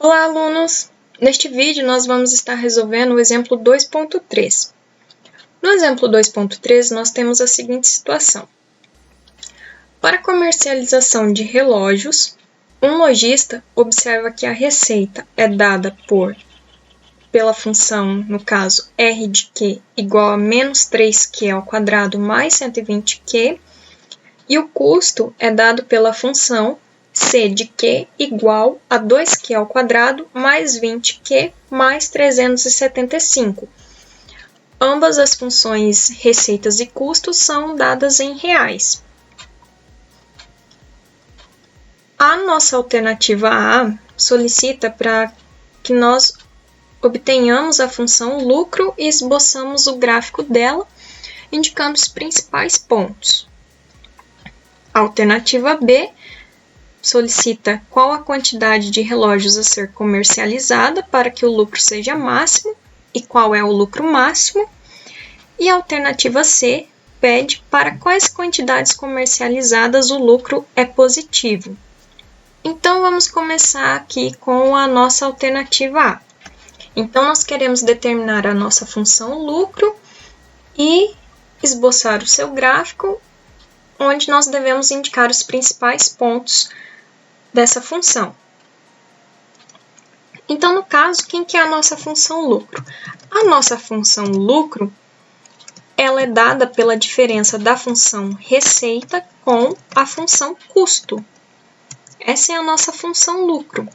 Olá, alunos! Neste vídeo, nós vamos estar resolvendo o exemplo 2.3. No exemplo 2.3, nós temos a seguinte situação. Para a comercialização de relógios, um lojista observa que a receita é dada pela função, no caso, R de Q igual a menos 3Q ao quadrado mais 120Q, e o custo é dado pela função C de Q igual a 2Q ao quadrado mais 20Q mais 375. Ambas as funções receitas e custos são dadas em reais. A nossa alternativa A solicita para que nós obtenhamos a função lucro e esboçamos o gráfico dela, indicando os principais pontos. A alternativa B solicita qual a quantidade de relógios a ser comercializada para que o lucro seja máximo e qual é o lucro máximo. E a alternativa C pede para quais quantidades comercializadas o lucro é positivo. Então, vamos começar aqui com a nossa alternativa A. Então, nós queremos determinar a nossa função lucro e esboçar o seu gráfico, onde nós devemos indicar os principais pontos dessa função. Então, no caso, quem que é a nossa função lucro? A nossa função lucro, ela é dada pela diferença da função receita com a função custo. Essa é a nossa função lucro.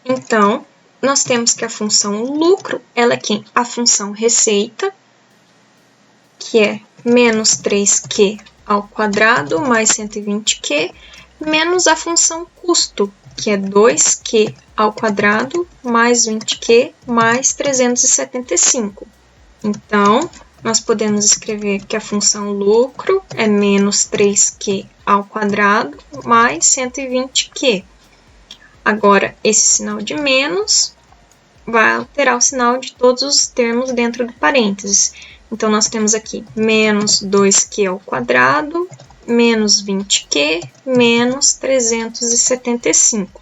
Então, nós temos que a função lucro, ela é quem? A função receita, que é menos 3Q ao quadrado mais 120Q, menos a função custo, que é 2Q ao quadrado mais 20Q mais 375. Então, nós podemos escrever que a função lucro é menos 3Q ao quadrado mais 120Q. Agora, esse sinal de menos vai alterar o sinal de todos os termos dentro do parênteses. Então, nós temos aqui menos 2Q ao quadrado, menos 20Q, menos 375.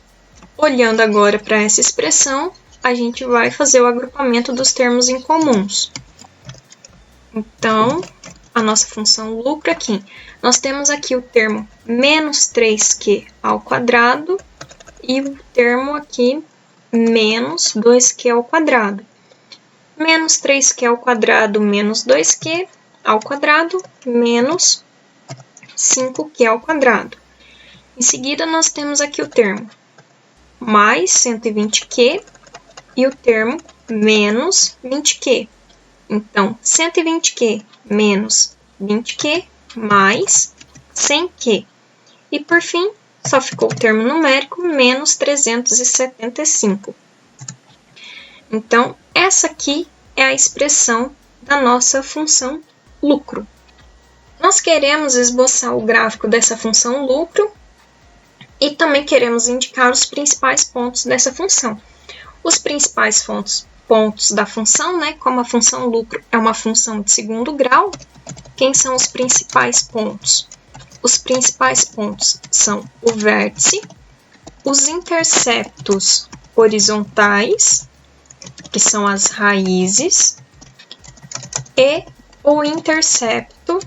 Olhando agora para essa expressão, a gente vai fazer o agrupamento dos termos incomuns. Então, a nossa função lucro aqui, nós temos aqui o termo menos 3Q ao quadrado e o termo aqui menos 2Q ao quadrado. Menos 3Q ao quadrado menos 2Q ao quadrado menos 5Q ao quadrado. Em seguida, nós temos aqui o termo mais 120Q e o termo menos 20Q. Então, 120Q menos 20Q mais 100Q. E, por fim, só ficou o termo numérico menos 375. Então, essa aqui é a expressão da nossa função lucro. Nós queremos esboçar o gráfico dessa função lucro e também queremos indicar os principais pontos dessa função. Os principais pontos da função, como a função lucro é uma função de segundo grau, quem são os principais pontos? Os principais pontos são o vértice, os interceptos horizontais, que são as raízes, e o intercepto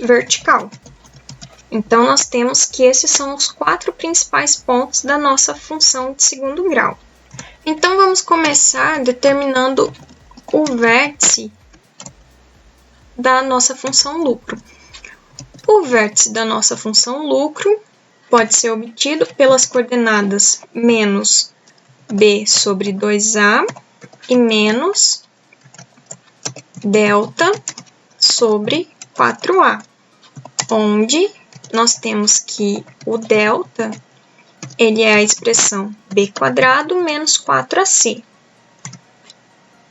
vertical. Então, nós temos que esses são os 4 principais pontos da nossa função de segundo grau. Então, vamos começar determinando o vértice da nossa função lucro. O vértice da nossa função lucro pode ser obtido pelas coordenadas menos b sobre 2a e menos delta sobre 4a, onde nós temos que o delta ele é a expressão b² menos 4ac.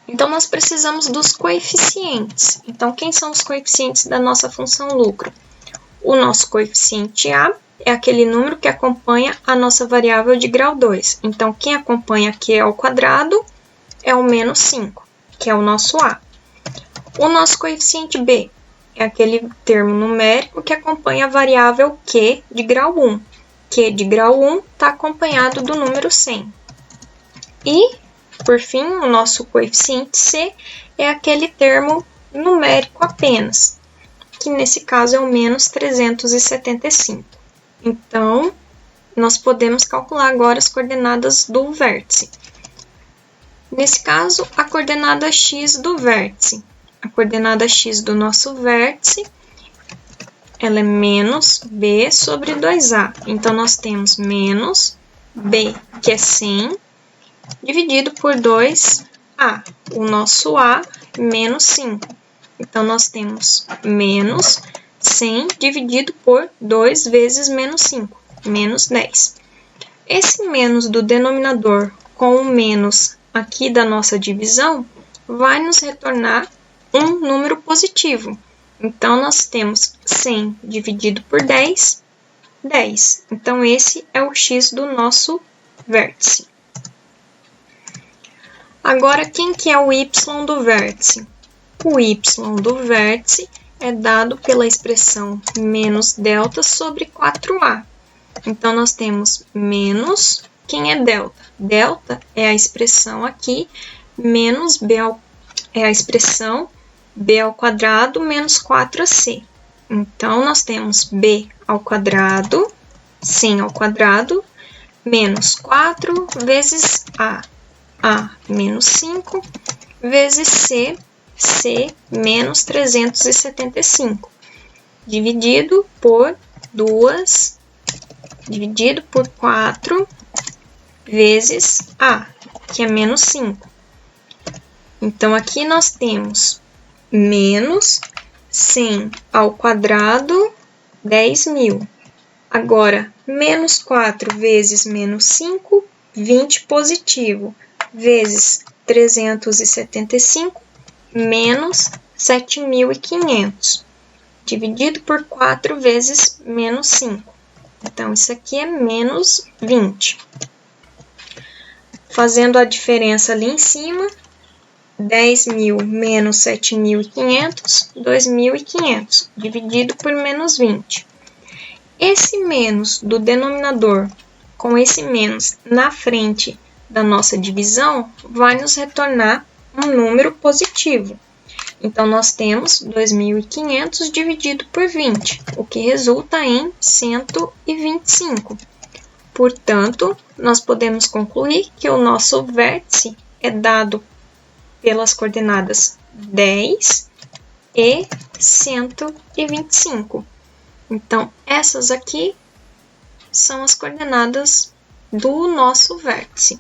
Então, nós precisamos dos coeficientes. Então, quem são os coeficientes da nossa função lucro? O nosso coeficiente a é aquele número que acompanha a nossa variável de grau 2. Então, quem acompanha q ao quadrado é o menos 5, que é o nosso a. O nosso coeficiente b é aquele termo numérico que acompanha a variável q de grau 1. Q de grau 1 está acompanhado do número 100. E, por fim, o nosso coeficiente C é aquele termo numérico apenas, que nesse caso é o menos 375. Então, nós podemos calcular agora as coordenadas do vértice. Nesse caso, a coordenada x do vértice. A coordenada x do nosso vértice, ela é menos b sobre 2a. Então, nós temos menos b, que é 100, dividido por 2a. O nosso a, menos 5. Então, nós temos menos 100 dividido por 2 vezes menos 5, menos 10. Esse menos do denominador com o menos aqui da nossa divisão vai nos retornar um número positivo. Então, nós temos 100 dividido por 10, 10. Então, esse é o x do nosso vértice. Agora, quem que é o y do vértice? O y do vértice é dado pela expressão menos delta sobre 4a. Então, nós temos menos, quem é delta? Delta é a expressão aqui, menos b é a expressão b ao quadrado menos 4ac. Então, nós temos b ao quadrado, 100 ao quadrado, menos 4 vezes a menos 5, vezes c menos 375, dividido por 4 vezes a, que é menos 5. Então, aqui nós temos menos 100 ao quadrado, 10.000. Agora, menos 4 vezes menos 5, 20 positivo, vezes 375, menos 7.500, dividido por 4 vezes menos 5. Então, isso aqui é menos 20. Fazendo a diferença ali em cima, 10.000 menos 7.500, 2.500, dividido por menos 20. Esse menos do denominador, com esse menos na frente da nossa divisão, vai nos retornar um número positivo. Então, nós temos 2.500 dividido por 20, o que resulta em 125. Portanto, nós podemos concluir que o nosso vértice é dado pelas coordenadas 10 e 125. Então, essas aqui são as coordenadas do nosso vértice.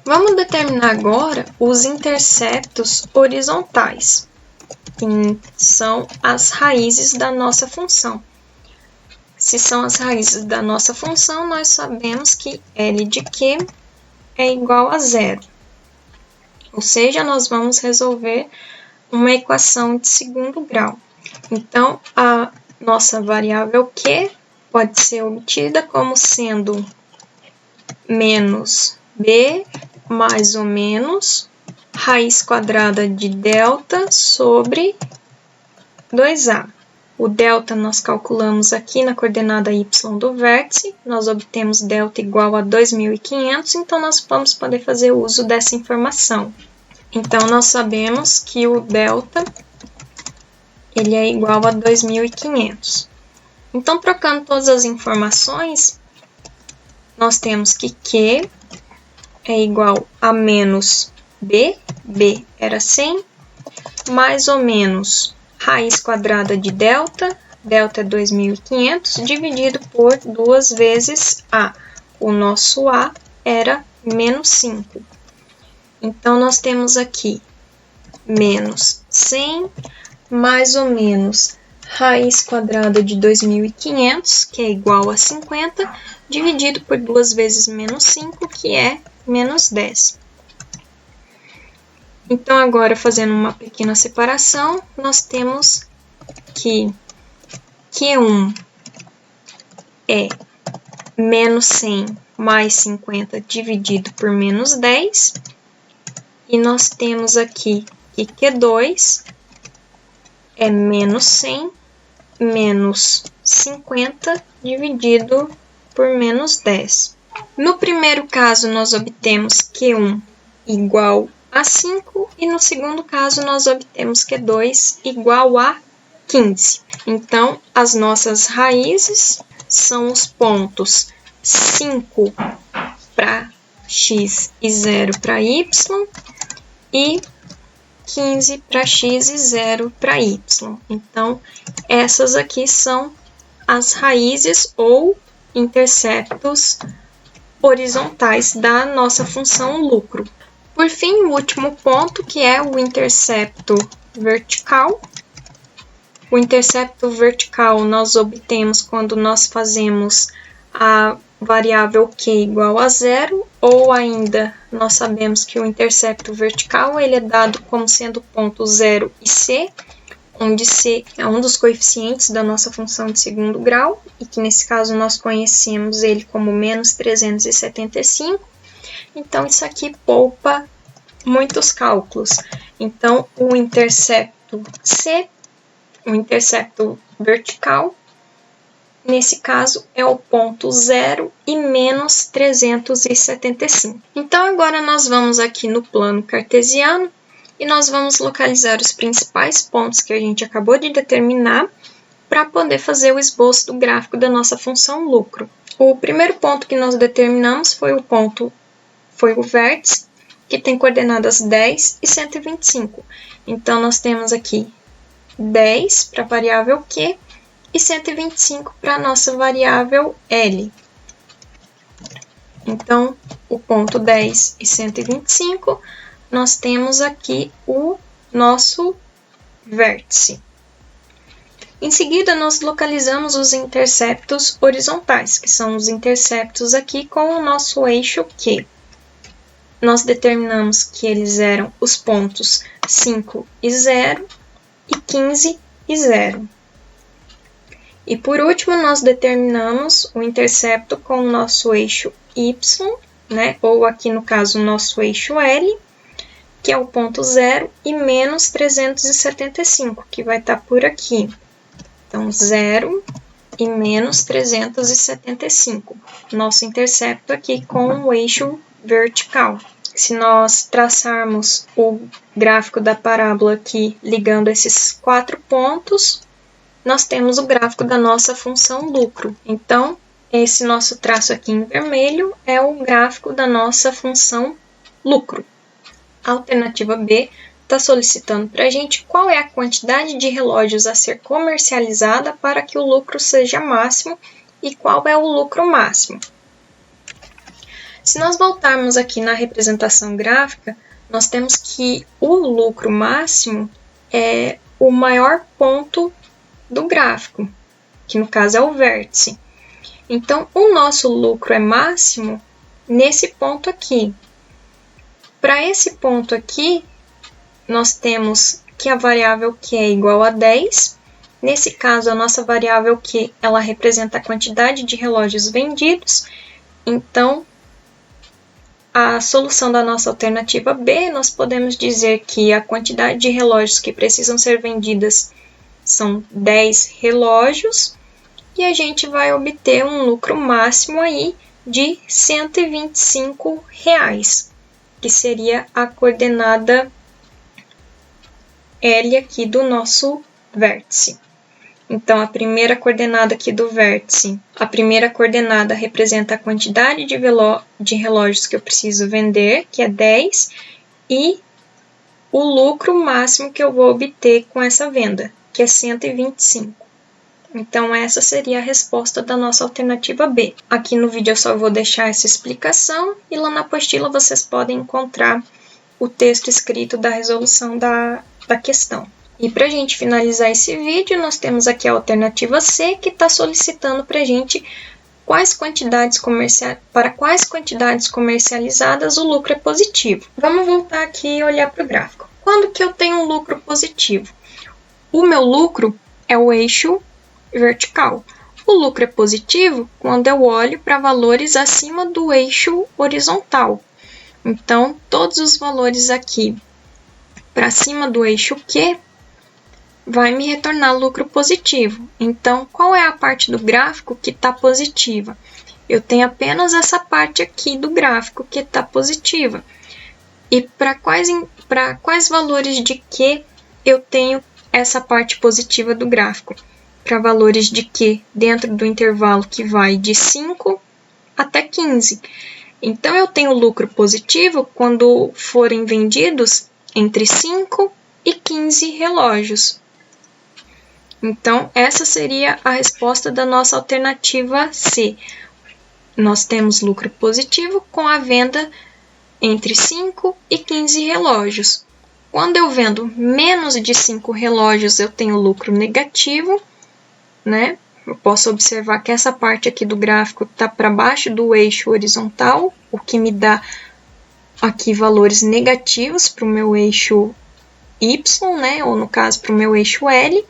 Vamos determinar agora os interceptos horizontais, que são as raízes da nossa função. Se são as raízes da nossa função, nós sabemos que L de Q é igual a 0. Ou seja, nós vamos resolver uma equação de segundo grau. Então, a nossa variável Q pode ser obtida como sendo menos b mais ou menos raiz quadrada de delta sobre 2a. O delta nós calculamos aqui na coordenada y do vértice, nós obtemos delta igual a 2.500, então nós vamos poder fazer uso dessa informação. Então, nós sabemos que o delta ele é igual a 2.500. Então, trocando todas as informações, nós temos que Q é igual a menos b era 100, mais ou menos raiz quadrada de delta é 2.500, dividido por 2 vezes a. O nosso a era menos 5. Então, nós temos aqui menos 100, mais ou menos raiz quadrada de 2.500, que é igual a 50, dividido por 2 vezes menos 5, que é menos 10. Então, agora, fazendo uma pequena separação, nós temos que Q1 é menos 100 mais 50 dividido por menos 10. E nós temos aqui que Q2 é menos 100 menos 50 dividido por menos 10. No primeiro caso, nós obtemos Q1 igual a 5 e no segundo caso, nós obtemos Q2 igual a 15. Então, as nossas raízes são os pontos 5 para x e 0 para y e 15 para x e 0 para y. Então, essas aqui são as raízes ou interceptos horizontais da nossa função lucro. Por fim, o último ponto, que é o intercepto vertical. O intercepto vertical nós obtemos quando nós fazemos a variável q igual a 0, ou ainda nós sabemos que o intercepto vertical ele é dado como sendo ponto 0 e c, onde c é um dos coeficientes da nossa função de segundo grau, e que nesse caso nós conhecemos ele como menos 375. Então, isso aqui poupa muitos cálculos. Então, o intercepto c, o intercepto vertical, nesse caso, é o ponto 0 e menos 375. Então, agora nós vamos aqui no plano cartesiano e nós vamos localizar os principais pontos que a gente acabou de determinar para poder fazer o esboço do gráfico da nossa função lucro. O primeiro ponto que nós determinamos foi o vértice, que tem coordenadas 10 e 125. Então, nós temos aqui 10 para a variável q e 125 para a nossa variável L. Então, o ponto 10 e 125, nós temos aqui o nosso vértice. Em seguida, nós localizamos os interceptos horizontais, que são os interceptos aqui com o nosso eixo Q. Nós determinamos que eles eram os pontos 5 e 0 e 15 e 0. E por último, nós determinamos o intercepto com o nosso eixo y, né? Ou aqui no caso, o nosso eixo L, que é o ponto 0 e menos 375, que vai estar por aqui. Então, 0 e menos 375. Nosso intercepto aqui com o eixo vertical. Se nós traçarmos o gráfico da parábola aqui, ligando esses 4 pontos, nós temos o gráfico da nossa função lucro. Então, esse nosso traço aqui em vermelho é o gráfico da nossa função lucro. A alternativa B está solicitando para a gente qual é a quantidade de relógios a ser comercializada para que o lucro seja máximo e qual é o lucro máximo. Se nós voltarmos aqui na representação gráfica, nós temos que o lucro máximo é o maior ponto do gráfico, que no caso é o vértice. Então, o nosso lucro é máximo nesse ponto aqui. Para esse ponto aqui, nós temos que a variável Q é igual a 10. Nesse caso, a nossa variável Q ela representa a quantidade de relógios vendidos. Então, a solução da nossa alternativa B, nós podemos dizer que a quantidade de relógios que precisam ser vendidas são 10 relógios, e a gente vai obter um lucro máximo aí de R$ 125, que seria a coordenada L aqui do nosso vértice. Então, a primeira coordenada aqui do vértice, a primeira coordenada representa a quantidade de relógios que eu preciso vender, que é 10, e o lucro máximo que eu vou obter com essa venda, que é 125. Então, essa seria a resposta da nossa alternativa B. Aqui no vídeo eu só vou deixar essa explicação, e lá na apostila vocês podem encontrar o texto escrito da resolução da questão. E para a gente finalizar esse vídeo, nós temos aqui a alternativa C, que está solicitando para a gente para quais quantidades comercializadas o lucro é positivo. Vamos voltar aqui e olhar para o gráfico. Quando que eu tenho um lucro positivo? O meu lucro é o eixo vertical. O lucro é positivo quando eu olho para valores acima do eixo horizontal. Então, todos os valores aqui para cima do eixo Q vai me retornar lucro positivo. Então, qual é a parte do gráfico que está positiva? Eu tenho apenas essa parte aqui do gráfico que está positiva. E para quais valores de Q eu tenho essa parte positiva do gráfico? Para valores de Q dentro do intervalo que vai de 5 até 15. Então, eu tenho lucro positivo quando forem vendidos entre 5 e 15 relógios. Então, essa seria a resposta da nossa alternativa C. Nós temos lucro positivo com a venda entre 5 e 15 relógios. Quando eu vendo menos de 5 relógios, eu tenho lucro negativo, né? Eu posso observar que essa parte aqui do gráfico está para baixo do eixo horizontal, o que me dá aqui valores negativos para o meu eixo Y, né? Ou no caso, para o meu eixo L.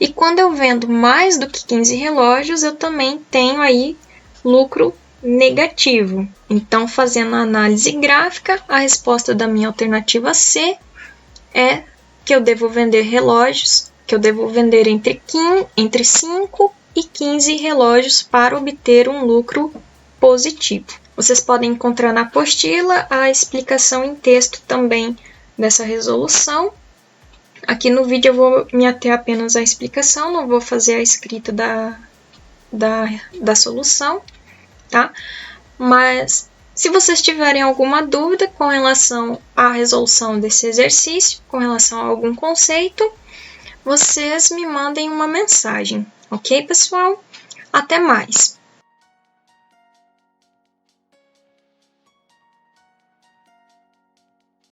E quando eu vendo mais do que 15 relógios, eu também tenho aí lucro negativo. Então, fazendo a análise gráfica, a resposta da minha alternativa C é que eu devo vender relógios, que eu devo vender entre 5 e 15 relógios para obter um lucro positivo. Vocês podem encontrar na apostila a explicação em texto também dessa resolução. Aqui no vídeo eu vou me ater apenas à explicação, não vou fazer a escrita da solução, tá? Mas se vocês tiverem alguma dúvida com relação à resolução desse exercício, com relação a algum conceito, vocês me mandem uma mensagem, ok, pessoal? Até mais!